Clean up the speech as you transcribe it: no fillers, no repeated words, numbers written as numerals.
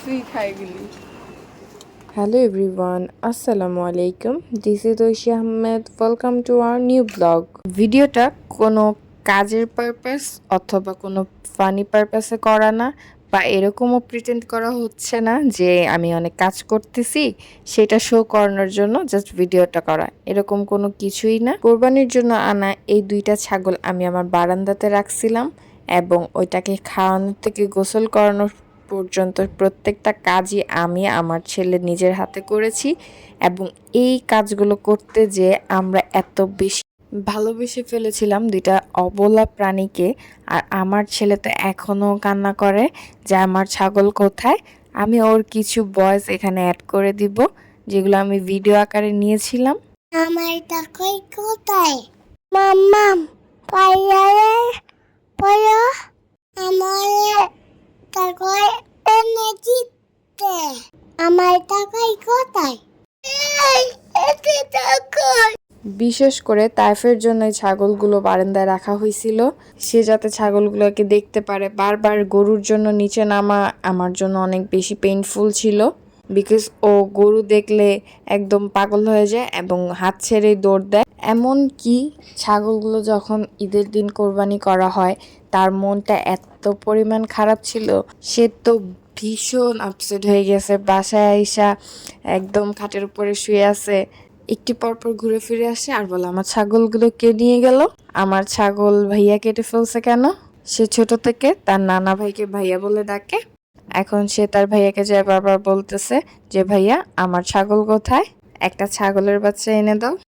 তুই খাই গেলি। Hello everyone, Assalamu alaikum. This is Oishi Ahmed. Welcome to our new blog. ভিডিওটা কোনো কাজের পারপাস অথবা কোনো ফানি পারপাসে করা না বা এরকমও প্রিটেন্ড করা হচ্ছে না যে আমি অনেক কাজ করতেছি সেটা শো করানোর জন্য জাস্ট ভিডিওটা করা, এরকম কোনো কিছুই না। কোরবানির জন্য আনা এই দুইটা ছাগল আমি আমার বারান্দাতে রাখছিলাম এবং ওইটাকে খাওয়ানো থেকে গোসল করানোর পর্যন্ত প্রত্যেকটা কাজই আমি আমার ছেলে নিজের হাতে করেছি এবং এই কাজগুলো করতে যে আমরা এত বেশি ভালোবেসে ফেলেছিলাম দুইটা অবলা প্রাণীকে। আর আমার ছেলে তো এখনও কান্না করে যে আমার ছাগল কোথায়। আমি ওর কিছু ভয়েস এখানে অ্যাড করে দিব যেগুলো আমি ভিডিও আকারে নিয়েছিলাম। আমার টাকাই কোথায় মাম্মাম পাইয়ারে পড়ো আমার টাকাই এনে দিতে আমার টাকাই কোথায় এতে টাকা। বিশেষ করে তাইফের জন্য এই ছাগলগুলো বারান্দায় রাখা হয়েছিল, সে যাতে ছাগলগুলোকে দেখতে পারে। বারবার গরুর জন্য নিচে নামা আমার জন্য অনেক বেশি পেইনফুল ছিল, বিকজ ও গরু দেখলে একদম পাগল হয়ে যায় এবং হাত ছেড়ে দৌড় দেয়। এমন কি ছাগলগুলো যখন ঈদের দিন কোরবানি করা হয় তার মনটা এত পরিমাণ খারাপ ছিল, সে তো ভীষণ আপসেট হয়ে গেছে। বাসায় আইসা একদম খাটের উপরে শুয়ে আছে, একটু পরপর ঘুরে ফিরে আসে আর বলে আমার ছাগলগুলো কে নিয়ে গেল, আমার ছাগল ভাইয়া কেটে ফেলছে কেন। সে ছোট থেকে তার নানা ভাইকে ভাইয়া বলে ডাকে, এখন সে তার ভাইয়াকে যায় বারবার বলতেছে যে ভাইয়া আমার ছাগল কোথায়, একটা ছাগলের বাচ্চা এনে দাও।